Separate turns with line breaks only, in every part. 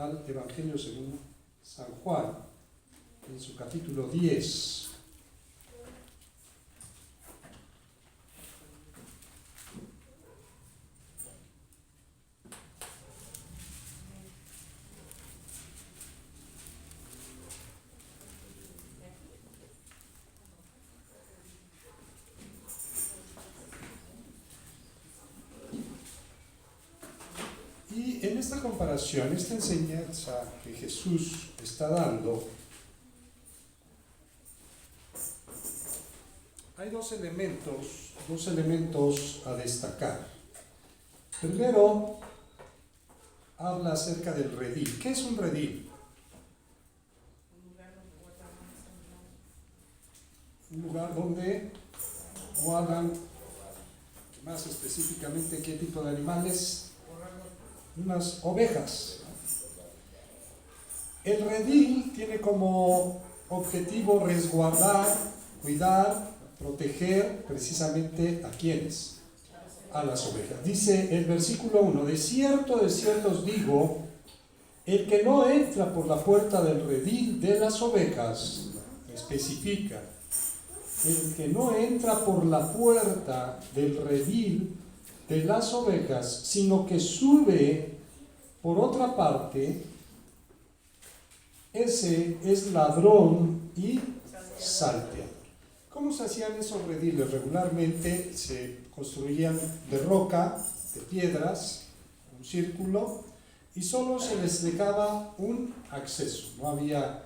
al Evangelio según San Juan, en su capítulo 10. Y en esta comparación, esta enseñanza que Jesús está dando, hay dos elementos a destacar. Primero, habla acerca del redil. ¿Qué es un redil? Un lugar donde guardan, más específicamente, ¿qué tipo de animales? Unas ovejas. El redil tiene como objetivo resguardar, cuidar, proteger precisamente a quienes, a las ovejas. Dice el versículo 1: de cierto os digo, el que no entra por la puerta del redil de las ovejas, especifica, el que no entra por la puerta del redil de las ovejas, sino que sube por otra parte, ese es ladrón y salteador. ¿Cómo se hacían esos rediles? Regularmente se construían de roca, de piedras, un círculo, y solo se les dejaba un acceso. No había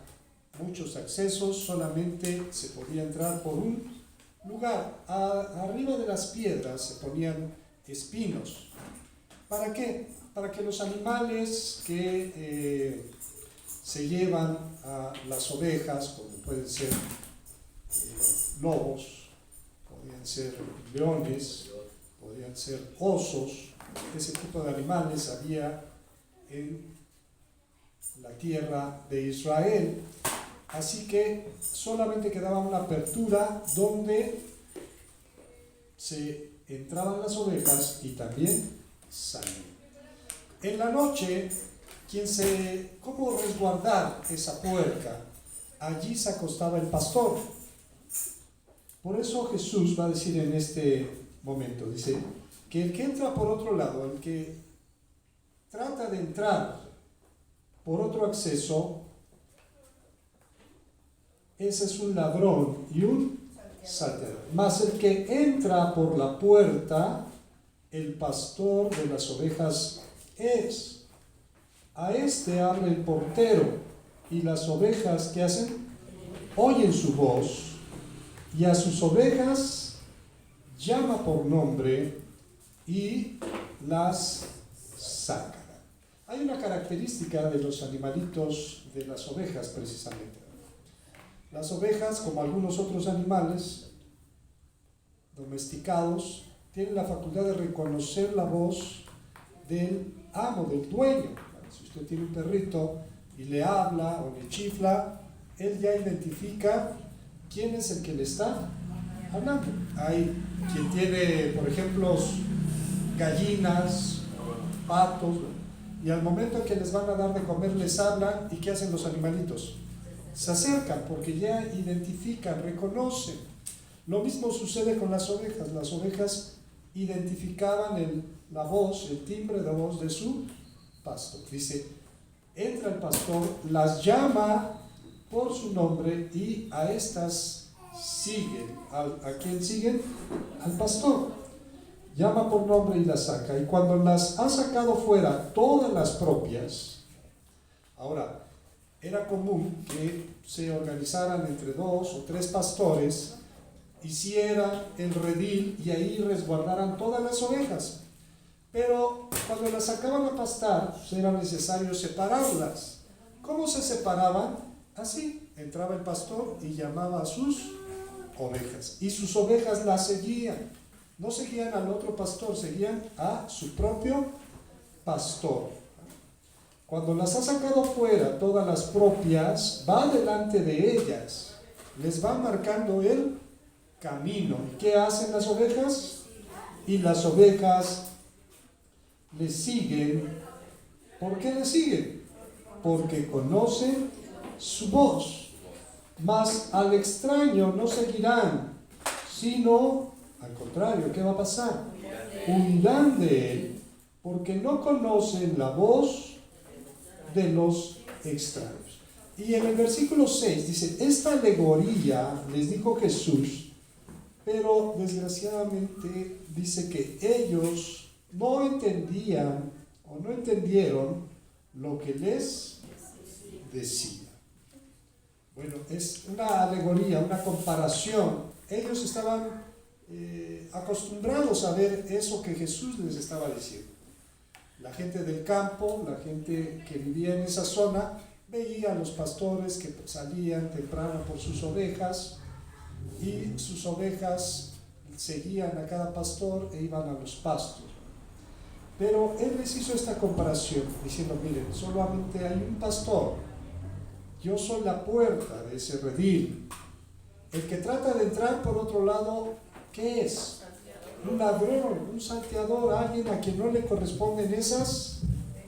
muchos accesos, solamente se podía entrar por un lugar. Arriba de las piedras se ponían espinos. ¿Para qué? Para que los animales que se llevan a las ovejas, como pueden ser lobos, podrían ser leones, podrían ser osos, ese tipo de animales había en la tierra de Israel. Así que solamente quedaba una apertura donde se entraban las ovejas y también salían. En la noche, ¿cómo resguardar esa puerta? Allí se acostaba el pastor. Por eso Jesús va a decir en este momento, dice, que el que entra por otro lado, el que trata de entrar por otro acceso, ese es un ladrón y un salteador. Mas el que entra por la puerta, el pastor de las ovejas es. A este abre el portero, y las ovejas, ¿qué hacen? Oyen su voz, y a sus ovejas llama por nombre y las saca. Hay una característica de los animalitos de las ovejas precisamente. Las ovejas, como algunos otros animales domesticados, tienen la facultad de reconocer la voz del amo, del dueño. Si usted tiene un perrito y le habla o le chifla, él ya identifica quién es el que le está hablando. Hay quien tiene, por ejemplo, gallinas, patos, y al momento que les van a dar de comer les hablan, ¿y qué hacen los animalitos? Se acercan porque ya identifican, reconocen. Lo mismo sucede con las ovejas. Las ovejas identificaban la voz, el timbre de voz de su pastor. Dice, entra el pastor, las llama por su nombre y a estas siguen. ¿A quién siguen? Al pastor. Llama por nombre y las saca. Y cuando las ha sacado fuera, todas las propias, ahora, era común que se organizaran entre 2 o 3 pastores, hicieran el redil y ahí resguardaran todas las ovejas. Pero cuando las sacaban a pastar, era necesario separarlas. ¿Cómo se separaban? Así, entraba el pastor y llamaba a sus ovejas. Y sus ovejas las seguían. No seguían al otro pastor, seguían a su propio pastor. Cuando las ha sacado fuera, todas las propias, va delante de ellas, les va marcando el camino. ¿Qué hacen las ovejas? Y las ovejas le siguen. ¿Por qué le siguen? porque conocen su voz. Mas al extraño no seguirán, sino, al contrario, ¿qué va a pasar? Huirán de él, porque no conocen la voz de los extraños. Y en el versículo 6 dice, esta alegoría les dijo Jesús, pero desgraciadamente dice que ellos no entendían o no entendieron lo que les decía. Bueno, es una alegoría, una comparación. Ellos estaban acostumbrados a ver eso que Jesús les estaba diciendo. La gente del campo, la gente que vivía en esa zona, veía a los pastores que salían temprano por sus ovejas y sus ovejas seguían a cada pastor e iban a los pastos. Pero él les hizo esta comparación diciendo, miren, solamente hay un pastor, yo soy la puerta de ese redil. El que trata de entrar por otro lado, ¿qué es? Un ladrón, un salteador, alguien a quien no le corresponden esas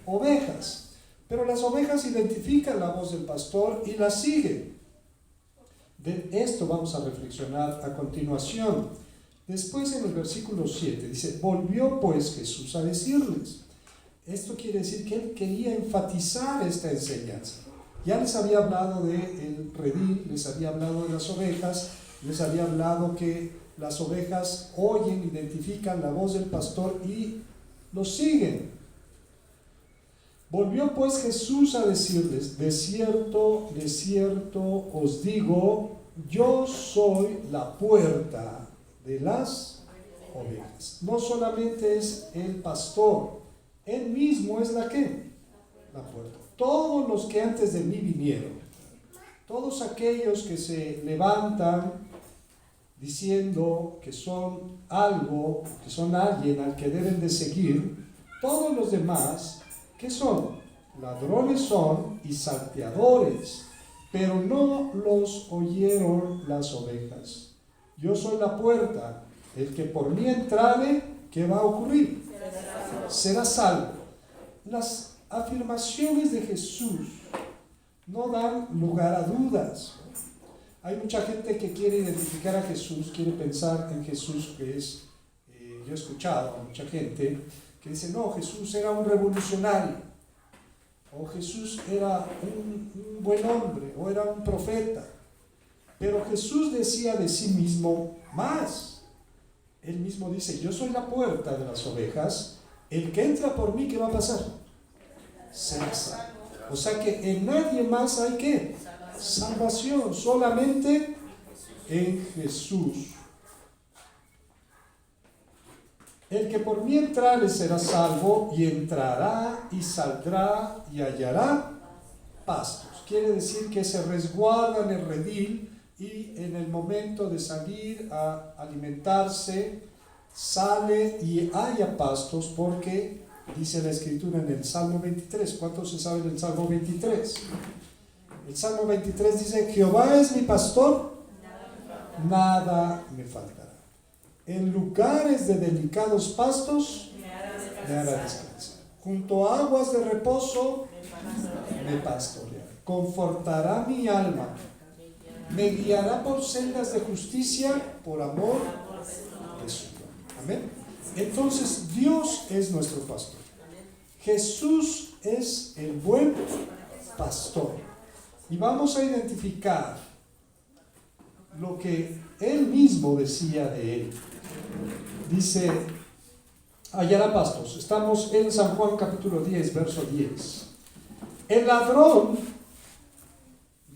ovejas. Pero las ovejas identifican la voz del pastor y la siguen. De esto vamos a reflexionar a continuación. Después en el versículo 7 dice, volvió pues Jesús a decirles. Esto quiere decir que él quería enfatizar esta enseñanza. Ya les había hablado del redil, les había hablado de las ovejas, les había hablado que las ovejas oyen, identifican la voz del pastor y lo siguen. Volvió pues Jesús a decirles, de cierto os digo, yo soy la puerta de las ovejas. No solamente es el pastor, él mismo es la ¿qué? La puerta. Todos los que antes de mí vinieron, todos aquellos que se levantan diciendo que son algo, que son alguien al que deben de seguir, todos los demás, ¿qué son? Ladrones son y salteadores, pero no los oyeron las ovejas. Yo soy la puerta, el que por mí entrare, ¿qué va a ocurrir? Será salvo. Las afirmaciones de Jesús no dan lugar a dudas. Hay mucha gente que quiere identificar a Jesús, quiere pensar en Jesús que es, yo he escuchado a mucha gente que dice, no, Jesús era un revolucionario, o Jesús era un buen hombre, o era un profeta. Pero Jesús decía de sí mismo más. Él mismo dice, yo soy la puerta de las ovejas, el que entra por mí, ¿qué va a pasar? Será salvo. O sea que en nadie más hay ¿qué? Salvación, solamente en Jesús. El que por mí entrare será salvo, y entrará y saldrá y hallará pastos. Quiere decir que se resguarda en el redil y en el momento de salir a alimentarse, sale y halla pastos, porque dice la Escritura en el Salmo 23. ¿Cuántos se saben del Salmo 23? El Salmo 23 dice, Jehová es mi pastor, nada me faltará. En lugares de delicados pastos me hará descansar. Junto a aguas de reposo me pastoreará. Confortará mi alma. Me guiará por sendas de justicia por amor de su nombre. Amén. Entonces Dios es nuestro pastor. Jesús es el buen pastor. Y vamos a identificar lo que él mismo decía de él. Dice, hallará pastos. Estamos en San Juan capítulo 10, verso 10. El ladrón,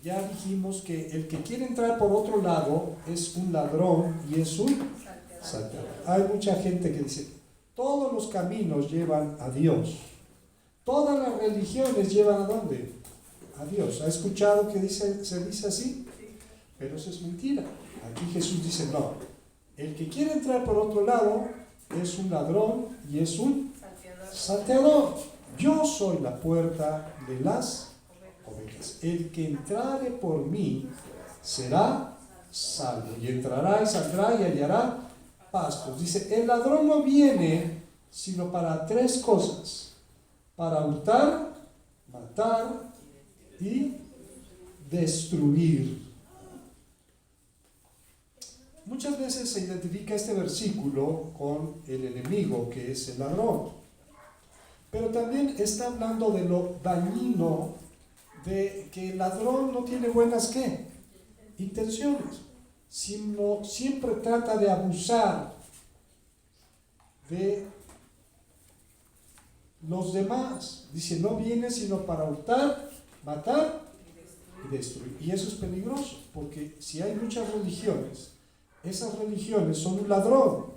ya dijimos que el que quiere entrar por otro lado es un ladrón y es un salteador. Hay mucha gente que dice, todos los caminos llevan a Dios. Todas las religiones llevan ¿a dónde? A Dios. ¿Ha escuchado que se dice así? Pero eso es mentira. Aquí Jesús dice, no. El que quiere entrar por otro lado es un ladrón y es un salteador. Yo soy la puerta de las ovejas. El que entrare por mí será salvo. Y entrará y saldrá y hallará pastos. Dice, el ladrón no viene sino para tres cosas: para hurtar, matar y destruir. Muchas veces se identifica este versículo con el enemigo, que es el ladrón. Pero también está hablando de lo dañino, de que el ladrón no tiene buenas ¿qué? Intenciones, sino siempre trata de abusar de los demás. Dice, no viene sino para hurtar, matar y destruir. Y eso es peligroso, porque si hay muchas religiones, esas religiones son un ladrón.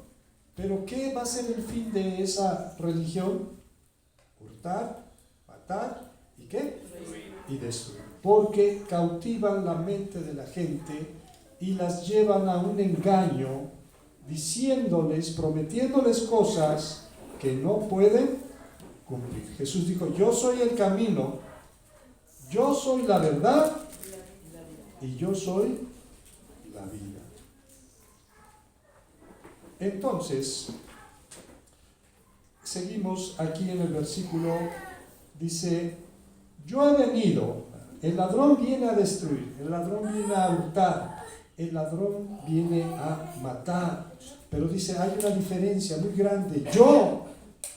Pero ¿qué va a ser el fin de esa religión? Hurtar, matar y ¿qué? Y destruir. Porque cautivan la mente de la gente y las llevan a un engaño, diciéndoles, prometiéndoles cosas que no pueden cumplir. Jesús dijo, yo soy el camino, yo soy la verdad y yo soy la vida. Entonces, seguimos aquí en el versículo, dice, yo he venido, el ladrón viene a destruir, el ladrón viene a hurtar, el ladrón viene a matar. Pero dice, hay una diferencia muy grande. Yo,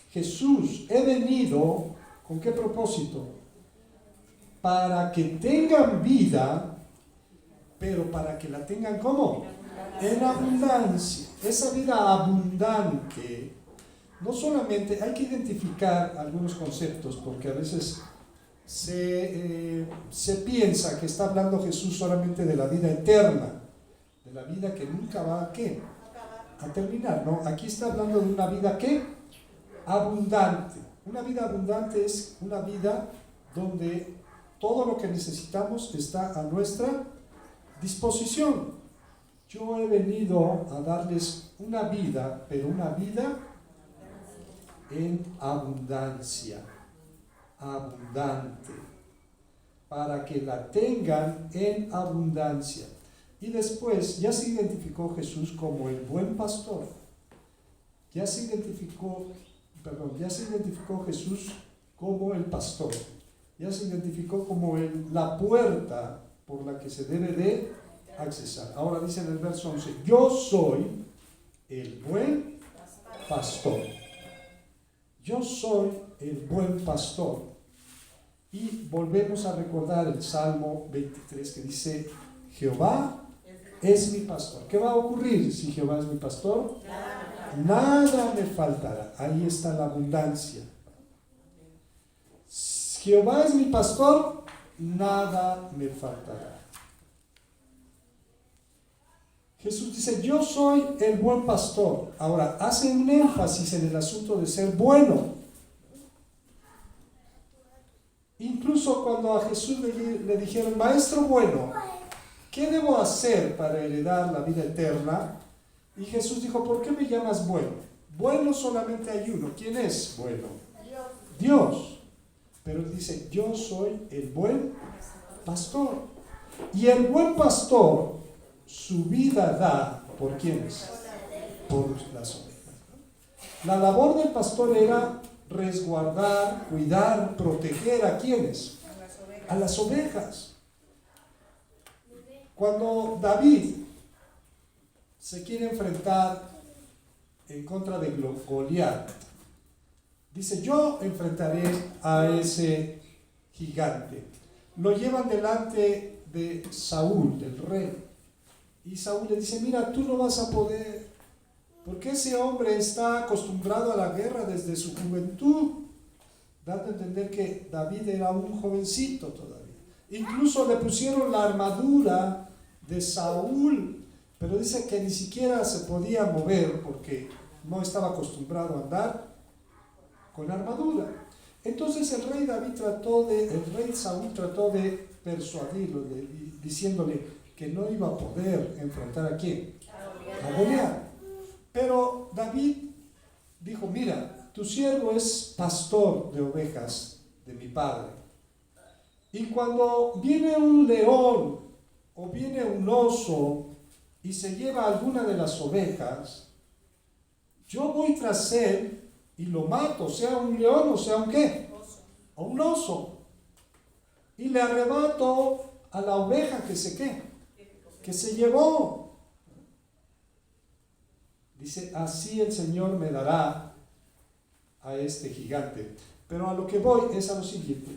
Jesús, he venido, ¿con qué propósito? Para que tengan vida, pero para que la tengan ¿cómo? En abundancia. Esa vida abundante, no solamente hay que identificar algunos conceptos, porque a veces se piensa que está hablando Jesús solamente de la vida eterna, de la vida que nunca va a ¿qué? A terminar, ¿no? Aquí está hablando de una vida ¿qué? Abundante. Una vida abundante es una vida donde todo lo que necesitamos está a nuestra disposición. Yo he venido a darles una vida, pero una vida en abundancia, abundante, para que la tengan en abundancia. Y después ya se identificó Jesús como el buen pastor. Ya se identificó Jesús como el pastor. Ya se identificó como la puerta por la que se debe de accesar. Ahora dice en el verso 11, yo soy el buen pastor. Yo soy el buen pastor. Y volvemos a recordar el Salmo 23 que dice, Jehová es mi pastor. ¿Qué va a ocurrir si Jehová es mi pastor? Nada me faltará. Ahí está la abundancia. Jehová es mi pastor, nada me faltará. Jesús dice, yo soy el buen pastor. Ahora, hace un énfasis en el asunto de ser bueno. Incluso cuando a Jesús le dijeron, maestro bueno, ¿qué debo hacer para heredar la vida eterna? Y Jesús dijo, ¿por qué me llamas bueno? Bueno solamente hay uno. ¿Quién es bueno? Dios. Pero dice, yo soy el buen pastor. Y el buen pastor su vida da, ¿por quiénes? Por las ovejas. La labor del pastor era resguardar, cuidar, proteger ¿a quiénes? A las ovejas. Cuando David se quiere enfrentar en contra de Goliat, dice, yo enfrentaré a ese gigante. Lo llevan delante de Saúl, del rey. Y Saúl le dice, mira, tú no vas a poder, porque ese hombre está acostumbrado a la guerra desde su juventud, dando a entender que David era un jovencito todavía. Incluso le pusieron la armadura de Saúl, pero dice que ni siquiera se podía mover porque no estaba acostumbrado a andar con armadura. Entonces el rey Saúl trató de persuadirlo, diciéndole que no iba a poder enfrentar ¿a quién? A Goliat. Pero David dijo, mira, tu siervo es pastor de ovejas de mi padre. Y cuando viene un león o viene un oso y se lleva alguna de las ovejas, yo voy tras él y lo mato, sea un león o sea un ¿qué? O un oso. y le arrebato a la oveja que se llevó. Dice, así el Señor me dará a este gigante. Pero a lo que voy es a lo siguiente.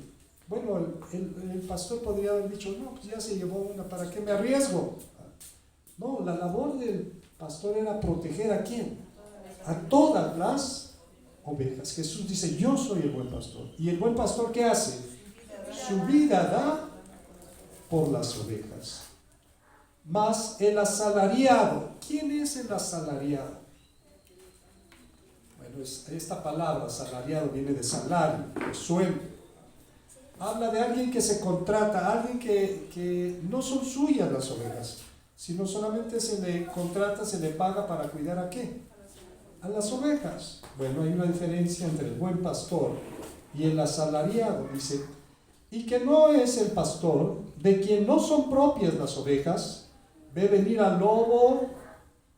Bueno, el pastor podría haber dicho, no, pues ya se llevó una, ¿para qué me arriesgo? No, la labor del pastor era proteger ¿a quién? A todas las ovejas. Jesús dice, yo soy el buen pastor. ¿Y el buen pastor qué hace? Su vida da por las ovejas. Mas el asalariado, ¿quién es el asalariado? Bueno, esta palabra asalariado viene de salario, de sueldo. Habla de alguien que se contrata, alguien que no son suyas las ovejas, sino solamente se le contrata, se le paga para cuidar ¿a qué? A las ovejas. Bueno, hay una diferencia entre el buen pastor y el asalariado. Dice, y que no es el pastor de quien no son propias las ovejas, ve venir al lobo,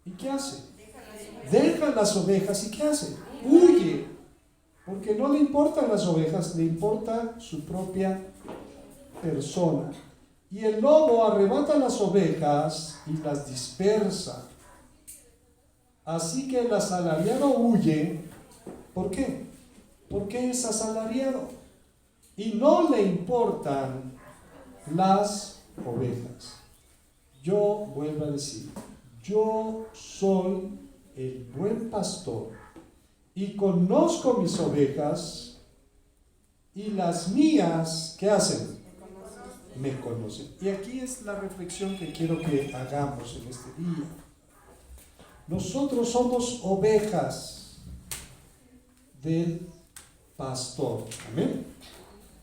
¿y qué hace? Deja las ovejas, ¿y qué hace? Huye, porque no le importan las ovejas, le importa su propia persona. Y el lobo arrebata las ovejas y las dispersa. Así que el asalariado huye. ¿Por qué? Porque es asalariado y no le importan las ovejas. Yo vuelvo a decir, yo soy el buen pastor y conozco mis ovejas, y las mías, ¿qué hacen? Me conocen. Y aquí es la reflexión que quiero que hagamos en este día. Nosotros somos ovejas del pastor. Amén.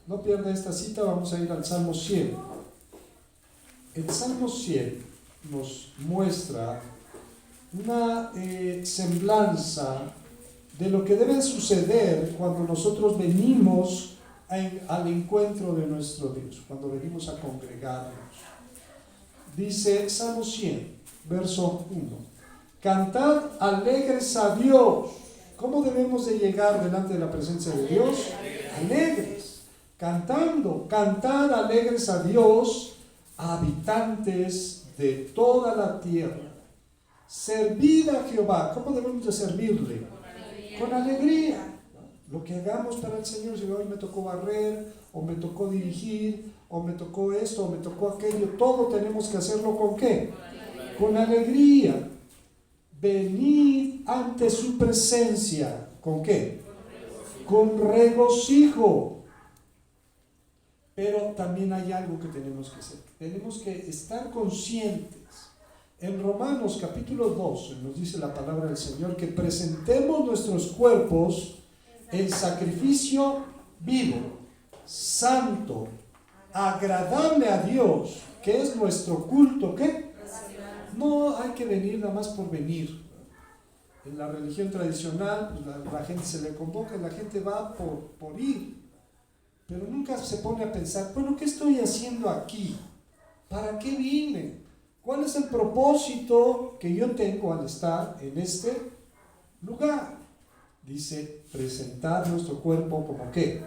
No pierda esta cita, vamos a ir al Salmo 100. El Salmo 100 nos muestra una semblanza de lo que debe suceder cuando nosotros venimos al encuentro de nuestro Dios, cuando venimos a congregarnos. Dice Salmo 100, verso 1. Cantad alegres a Dios. ¿Cómo debemos de llegar delante de la presencia de Dios? Alegres, cantando. Cantad alegres a Dios, habitantes de toda la tierra. Servid a Jehová. ¿Cómo debemos de servirle? Con alegría. Lo que hagamos para el Señor, si hoy me tocó barrer, o me tocó dirigir, o me tocó esto, o me tocó aquello, todo tenemos que hacerlo ¿con qué? Con alegría. Venid ante su presencia. ¿Con qué? Con regocijo. Pero también hay algo que tenemos que hacer. Tenemos que estar conscientes. En Romanos capítulo 12 nos dice la palabra del Señor que presentemos nuestros cuerpos en sacrificio vivo, santo, agradable a Dios, que es nuestro culto. ¿Qué? No hay que venir nada más por venir. En la religión tradicional, pues la gente se le convoca y la gente va por ir. Pero nunca se pone a pensar, bueno, ¿qué estoy haciendo aquí? ¿Para qué vine? ¿Cuál es el propósito que yo tengo al estar en este lugar? Dice, presentar nuestro cuerpo como ¿qué?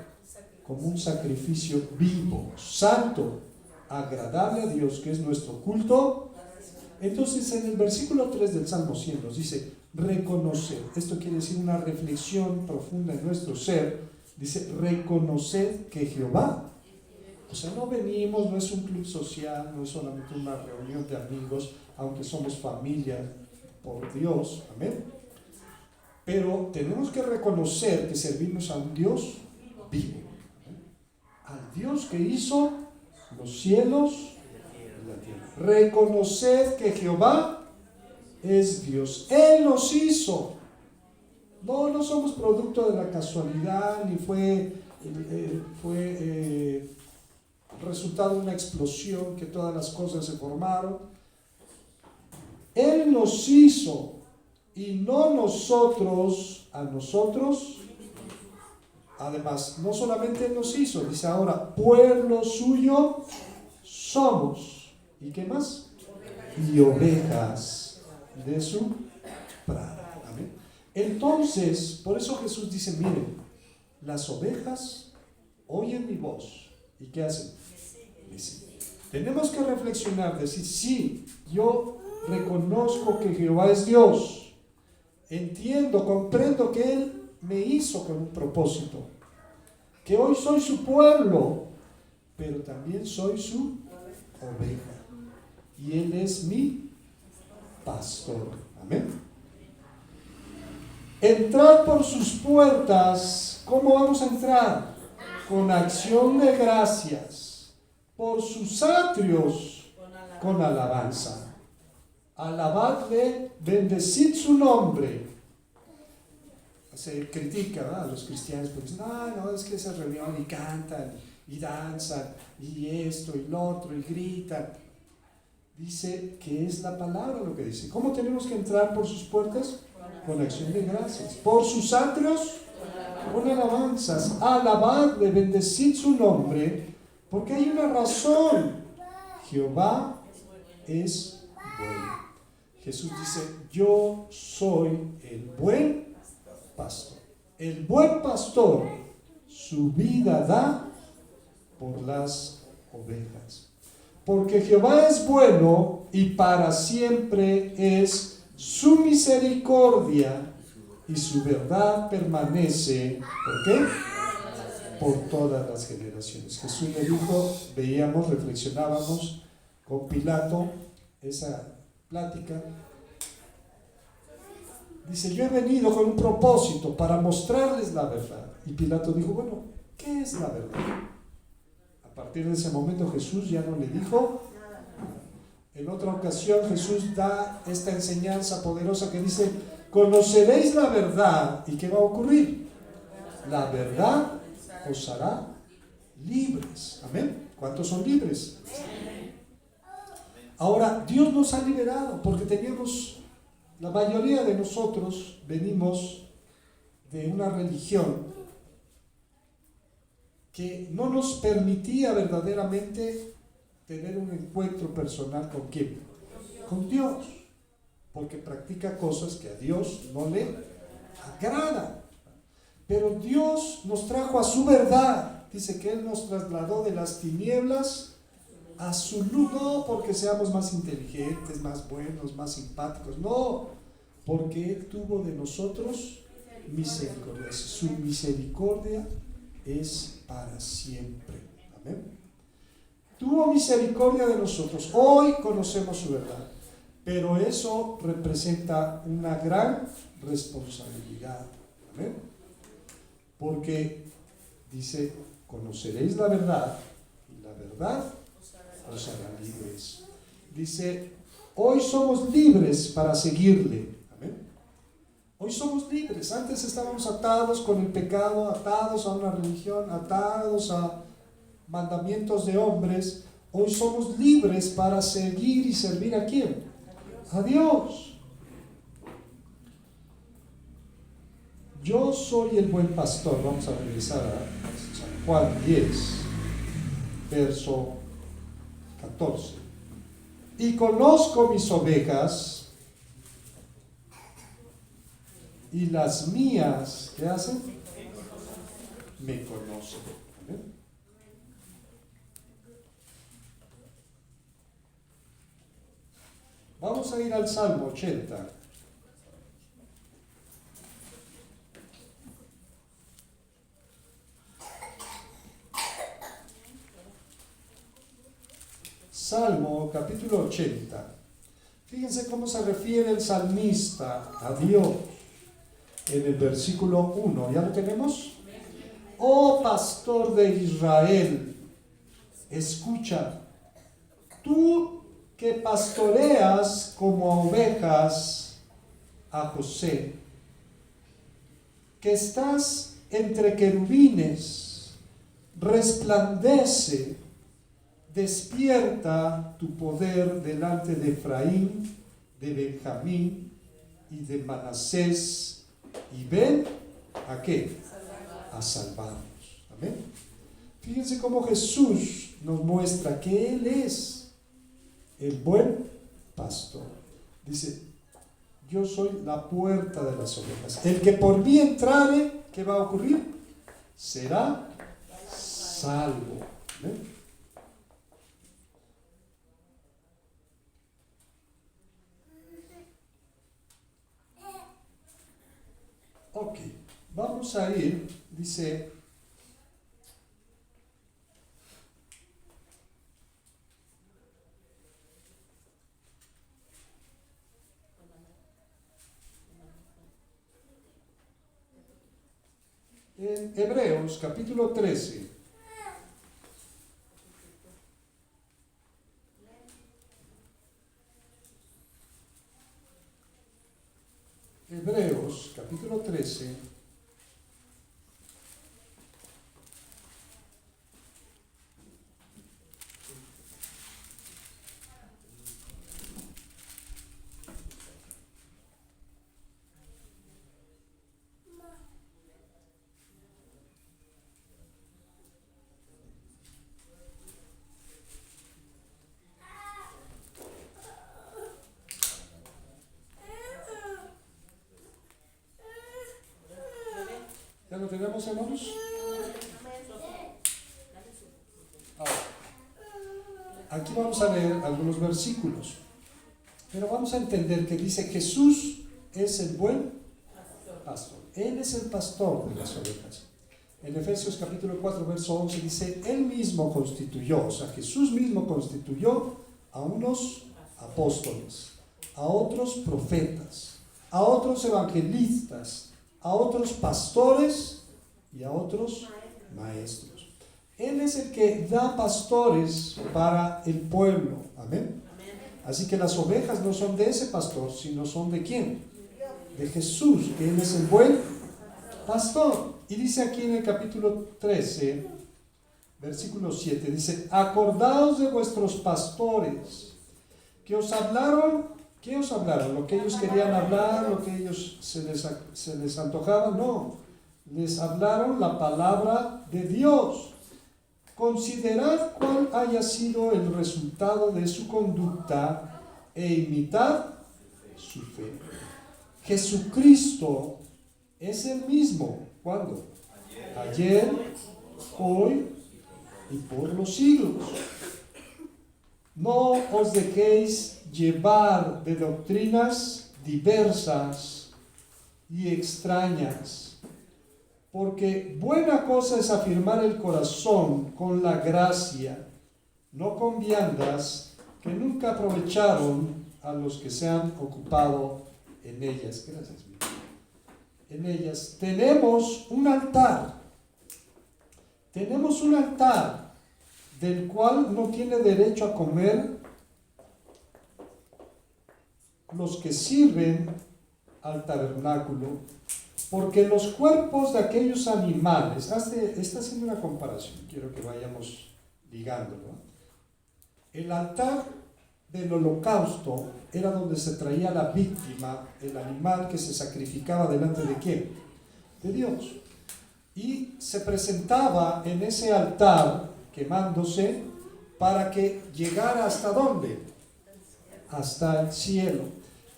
Como un sacrificio vivo, santo, agradable a Dios, que es nuestro culto. Entonces, en el versículo 3 del Salmo 100 nos dice, reconocer. Esto quiere decir una reflexión profunda en nuestro ser. Dice, reconocer que Jehová, o sea, no venimos, no es un club social, no es solamente una reunión de amigos, aunque somos familia por Dios, amén. Pero tenemos que reconocer que servimos a un Dios vivo, al Dios que hizo los cielos y la tierra. Reconocer que Jehová es Dios, Él nos hizo. No somos producto de la casualidad, ni fue resultado de una explosión que todas las cosas se formaron. Él nos hizo y no nosotros a nosotros. Además, no solamente Él nos hizo, dice ahora, pueblo suyo somos. ¿Y qué más? Y ovejas de su prado. Amén. Entonces, por eso Jesús dice, miren, las ovejas oyen mi voz. ¿Y qué hacen? Dice, tenemos que reflexionar, decir, sí, yo reconozco que Jehová es Dios. Entiendo, comprendo que Él me hizo con un propósito. Que hoy soy su pueblo, pero también soy su oveja. Y Él es mi pastor. Amén. Entrar por sus puertas, ¿cómo vamos a entrar? Con acción de gracias. Por sus atrios, con alabanza. Alabadle, bendecid su nombre. Se critica, ¿verdad?, a los cristianos porque dicen, no, es que esa reunión y cantan y danzan y esto y lo otro y gritan. Dice que es la palabra lo que dice. ¿Cómo tenemos que entrar por sus puertas? Con acción de gracias. Por sus atrios, con alabanzas. Alabadle, bendecid su nombre, porque hay una razón. Jehová es bueno. Jesús dice, yo soy el buen pastor. El buen pastor su vida da por las ovejas. Porque Jehová es bueno y para siempre es su misericordia y su verdad permanece. ¿Por qué? Por todas las generaciones. Jesús le dijo, veíamos, reflexionábamos con Pilato esa plática. Dice, yo he venido con un propósito para mostrarles la verdad. Y Pilato dijo, bueno, ¿qué es la verdad? A partir de ese momento Jesús ya no le dijo. En otra ocasión Jesús da esta enseñanza poderosa que dice, conoceréis la verdad. ¿Y qué va a ocurrir? La verdad os hará libres. Amén. ¿Cuántos son libres? Ahora, Dios nos ha liberado porque teníamos, la mayoría de nosotros venimos de una religión que no nos permitía verdaderamente tener un encuentro personal con ¿quién? Con Dios, porque practica cosas que a Dios no le agradan. Pero Dios nos trajo a su verdad. Dice que Él nos trasladó de las tinieblas a su luz, no porque seamos más inteligentes, más buenos, más simpáticos, no, porque Él tuvo de nosotros misericordia. Su misericordia es para siempre. Amén. Tuvo misericordia de nosotros. Hoy conocemos su verdad, pero eso representa una gran responsabilidad. Amén. Porque dice, conoceréis la verdad y la verdad os hará libres. Dice, hoy somos libres para seguirle. Amén. Hoy somos libres. Antes estábamos atados con el pecado, atados a una religión, atados a mandamientos de hombres. Hoy somos libres para seguir y servir ¿a quién? A Dios. Yo soy el buen pastor. Vamos a regresar a San Juan 10, verso 14. Y conozco mis ovejas, y las mías, ¿qué hacen? Me conocen. ¿Amén? Vamos a ir al Salmo 80. Salmo capítulo 80. Fíjense cómo se refiere el salmista a Dios en el versículo 1. ¿Ya lo tenemos? Oh pastor de Israel, escucha, tú que pastoreas como ovejas a José, que estás entre querubines, resplandece, despierta tu poder delante de Efraín, de Benjamín y de Manasés, y ven ¿a qué? A salvarnos. Amén. Fíjense cómo Jesús nos muestra que Él es el buen pastor. Dice, yo soy la puerta de las ovejas. El que por mí entrare, ¿qué va a ocurrir? Será salvo. ¿Amén? Ok, vamos a ir, dice, en Hebreos capítulo 13. Hebreos capítulo 13. ¿Ya lo tenemos, hermanos? Ahora, aquí vamos a leer algunos versículos, pero vamos a entender que dice Jesús es el buen pastor. Él es el pastor de las ovejas. En Efesios capítulo 4, verso 11 dice, Él mismo constituyó, o sea, Jesús mismo constituyó a unos apóstoles, a otros profetas, a otros evangelistas, a otros pastores y a otros maestros. Él es el que da pastores para el pueblo. Amén. Así que las ovejas no son de ese pastor, sino son de ¿quién? De Jesús, que Él es el buen pastor. Y dice aquí en el capítulo 13, versículo 7, dice, acordaos de vuestros pastores, que os hablaron. ¿Qué os hablaron? ¿Lo que ellos querían hablar? ¿Lo que ellos se les antojaba? No, les hablaron la palabra de Dios. Considerad cuál haya sido el resultado de su conducta e imitad su fe. Jesucristo es el mismo. ¿Cuándo? Ayer, hoy y por los siglos. No os dejéis llevar de doctrinas diversas y extrañas, porque buena cosa es afirmar el corazón con la gracia, no con viandas que nunca aprovecharon a los que se han ocupado en ellas. Gracias. En ellas tenemos un altar del cual no tiene derecho a comer los que sirven al tabernáculo, porque los cuerpos de aquellos animales, está haciendo una comparación, quiero que vayamos ligándolo. El altar del holocausto era donde se traía la víctima, el animal que se sacrificaba delante de ¿quién? De Dios. Y se presentaba en ese altar quemándose para que llegara ¿hasta dónde? Hasta el cielo.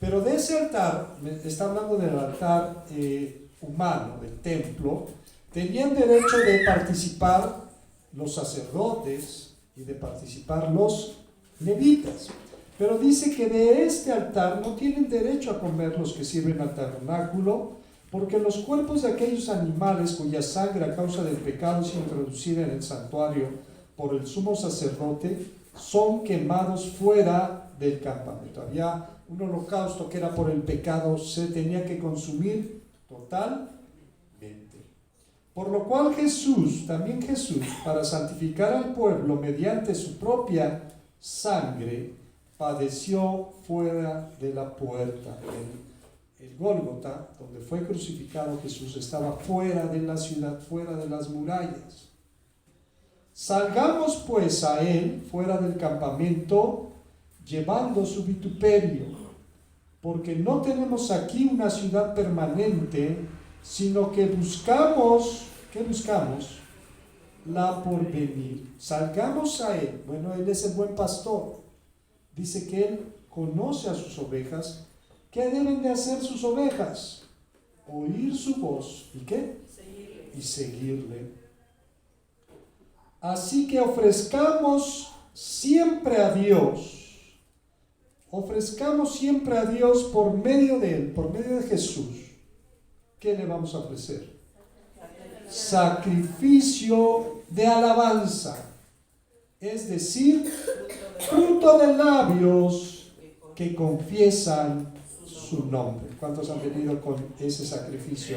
Pero de ese altar, está hablando del altar humano, del templo, tenían derecho de participar los sacerdotes y de participar los levitas. Pero dice que de este altar no tienen derecho a comer los que sirven al tabernáculo, porque los cuerpos de aquellos animales cuya sangre a causa del pecado es introducida en el santuario por el sumo sacerdote son quemados fuera del campamento. Había un holocausto que era por el pecado, se tenía que consumir totalmente. Por lo cual también Jesús, para santificar al pueblo mediante su propia sangre, padeció fuera de la puerta. El Gólgota, donde fue crucificado Jesús, estaba fuera de la ciudad, fuera de las murallas. Salgamos pues a él, fuera del campamento, llevando su vituperio, porque no tenemos aquí una ciudad permanente, sino que buscamos, ¿qué buscamos? La porvenir. Salgamos a él. Bueno, él es el buen pastor. Dice que él conoce a sus ovejas. ¿Qué deben de hacer sus ovejas? Oír su voz. ¿Y qué? Y seguirle. Así que ofrezcamos siempre a Dios por medio de Él, por medio de Jesús, ¿qué le vamos a ofrecer? Sacrificio de alabanza, es decir, fruto de labios que confiesan su nombre. ¿Cuántos han venido con ese sacrificio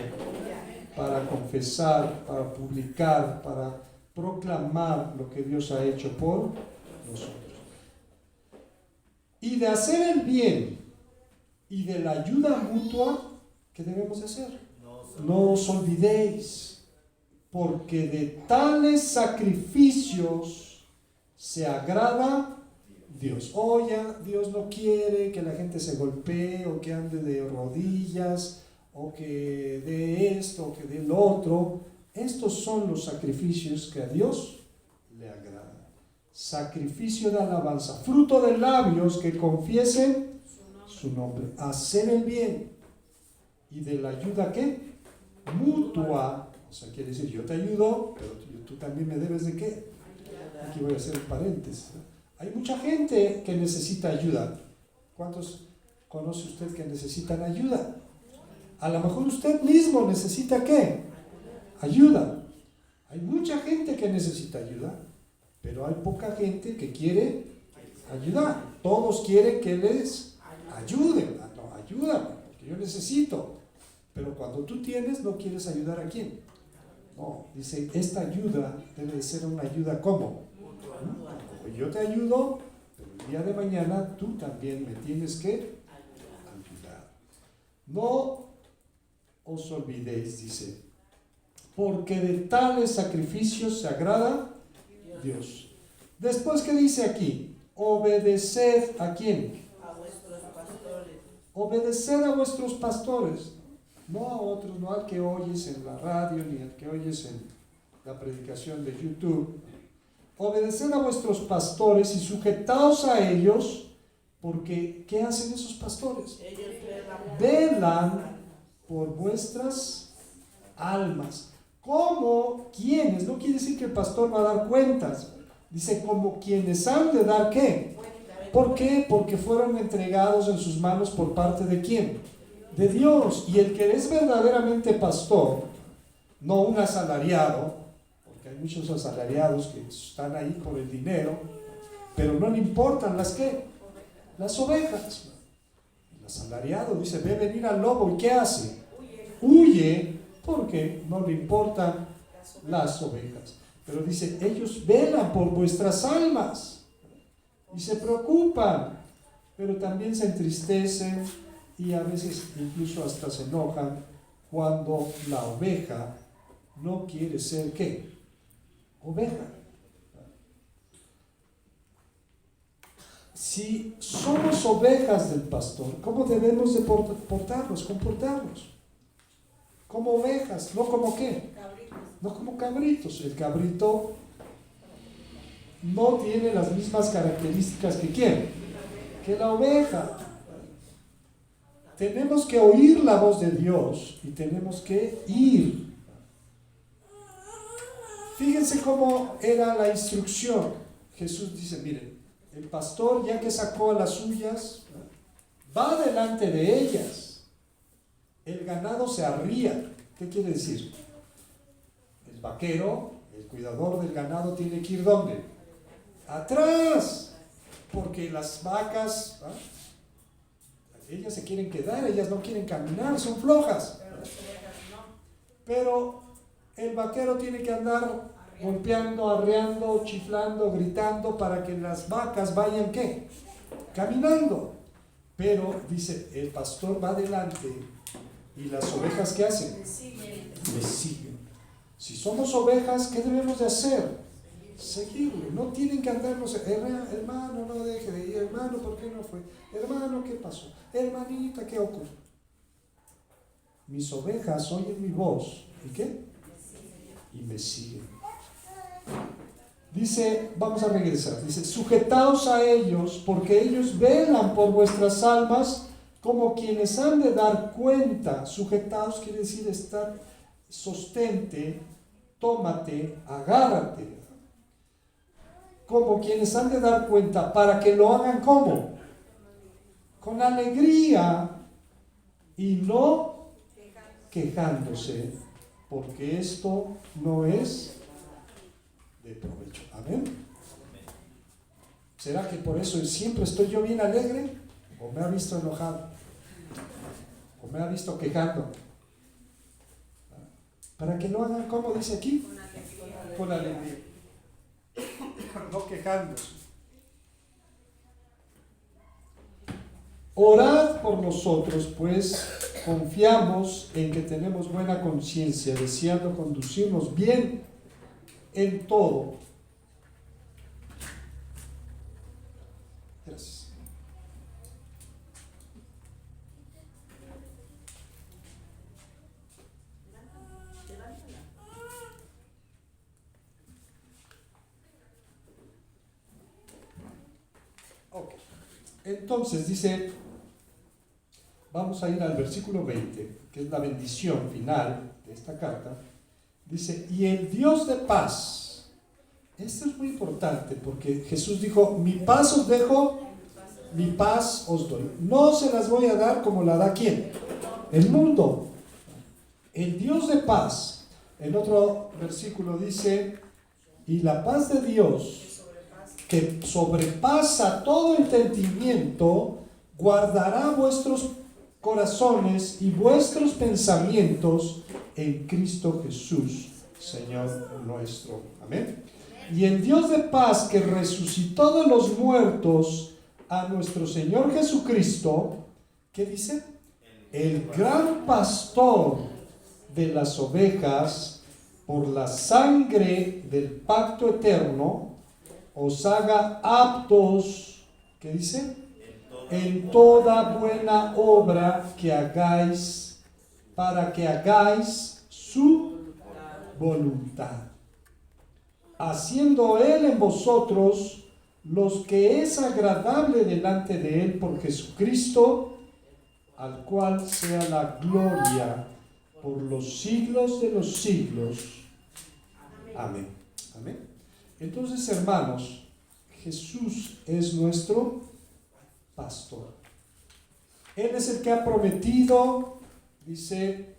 para confesar, para publicar, para proclamar lo que Dios ha hecho por nosotros? Y de hacer el bien y de la ayuda mutua, ¿qué debemos de hacer? No os olvidéis, porque de tales sacrificios se agrada Dios. Ya Dios no quiere que la gente se golpee o que ande de rodillas o que de esto o que del otro. Estos son los sacrificios que a Dios le agradan. Sacrificio de alabanza, fruto de labios que confiesen su nombre. Hacer el bien y de la ayuda ¿qué? Mutua. O sea, quiere decir, yo te ayudo, pero tú también me debes de ¿qué? Aquí voy a hacer un paréntesis, ¿no? Hay mucha gente que necesita ayuda. ¿Cuántos conoce usted que necesitan ayuda? A lo mejor usted mismo necesita ¿qué? Ayuda. Hay mucha gente que necesita ayuda, pero hay poca gente que quiere ayudar. Todos quieren que les ayuden. No, ayúdame, porque yo necesito. Pero cuando tú tienes, no quieres ayudar a quién. No, dice, esta ayuda debe de ser una ayuda ¿cómo? Como yo te ayudo, pero el día de mañana tú también me tienes que ayudar. No os olvidéis, dice, porque de tales sacrificios se agrada Dios. Después, ¿qué dice aquí? Obedeced ¿a quién?
A vuestros pastores.
Obedeced a vuestros pastores. No a otros, no al que oyes en la radio, ni al que oyes en la predicación de YouTube. Obedeced a vuestros pastores y sujetaos a ellos, porque ¿qué hacen esos pastores?
Ellos
Velan por vuestras almas. ¿Cómo? ¿Quiénes? No quiere decir que el pastor va a dar cuentas. Dice, como quienes han de dar ¿qué? ¿Por qué? Porque fueron entregados en sus manos por parte de ¿quién? De Dios. Y el que es verdaderamente pastor, no un asalariado, porque hay muchos asalariados que están ahí por el dinero, pero no le importan las ¿qué? Las ovejas. El asalariado dice, ve venir al lobo, ¿y qué hace? Huye, porque no le importan las ovejas. Pero dice, ellos velan por vuestras almas y se preocupan, pero también se entristecen y a veces incluso hasta se enojan cuando la oveja no quiere ser ¿qué? Oveja. Si somos ovejas del pastor, ¿cómo debemos de comportarnos? Como ovejas, no como ¿qué? No como cabritos. El cabrito no tiene las mismas características que ¿quién? Que la oveja. Tenemos que oír la voz de Dios y tenemos que ir. Fíjense cómo era la instrucción. Jesús dice, miren, el pastor ya que sacó a las suyas, va delante de ellas. El ganado se arría. ¿Qué quiere decir? El vaquero, el cuidador del ganado tiene que ir ¿dónde? Atrás. Porque las vacas, ellas se quieren quedar, ellas no quieren caminar, son flojas. Pero el vaquero tiene que andar golpeando, arreando, chiflando, gritando para que las vacas vayan ¿qué? Caminando. Pero dice, el pastor va adelante y las ovejas ¿qué hacen? Le siguen. Si somos ovejas, ¿qué debemos de hacer? Seguirle. No tienen que andarnos, hermano, no deje de ir, hermano, ¿por qué no fue? Hermano, ¿qué pasó? Hermanita, ¿qué ocurre? Mis ovejas oyen mi voz. ¿Y qué? Y me siguen. Dice, vamos a regresar, dice, sujetaos a ellos, porque ellos velan por vuestras almas como quienes han de dar cuenta. Sujetaos quiere decir estar, sostente, tómate, agárrate. Como quienes han de dar cuenta, para que lo hagan ¿cómo? Con alegría y no quejándose, porque esto no es de provecho. Amén. ¿Será que por eso siempre estoy yo bien alegre? ¿O me ha visto enojado? ¿O me ha visto quejando? Para que lo hagan, como dice aquí, con alegría, no quejándose. Orad por nosotros, pues confiamos en que tenemos buena conciencia, deseando conducirnos bien en todo. Gracias. Ok. Entonces dice, vamos a ir al versículo 20, que es la bendición final de esta carta. Dice, y el Dios de paz. Esto es muy importante porque Jesús dijo, mi paz os dejo, mi paz os doy. No se las voy a dar como la da ¿quién? El mundo. El Dios de paz. En otro versículo dice, y la paz de Dios, que sobrepasa todo entendimiento, guardará vuestros corazones y vuestros pensamientos en Cristo Jesús, Señor nuestro. Amén. Y el Dios de paz, que resucitó de los muertos a nuestro Señor Jesucristo, ¿qué dice? El gran pastor de las ovejas, por la sangre del pacto eterno, os haga aptos, ¿qué dice? En toda buena obra que hagáis, para que hagáis su voluntad, haciendo Él en vosotros los que es agradable delante de Él por Jesucristo, al cual sea la gloria por los siglos de los siglos. Amén. Amén. Entonces, hermanos, Jesús es nuestro pastor. Él es el que ha prometido, dice,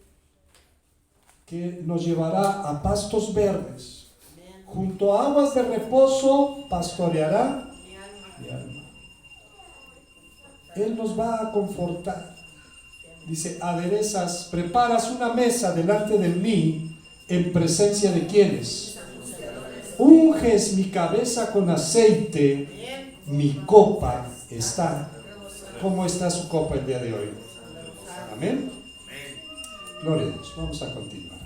que nos llevará a pastos verdes. Junto a aguas de reposo pastoreará mi alma. Él nos va a confortar. Dice, aderezas, preparas una mesa delante de mí en presencia de quienes. Unges mi cabeza con aceite, mi copa está. ¿Cómo está su copa el día de hoy? Amén. Gloria a Dios. Vamos a continuar.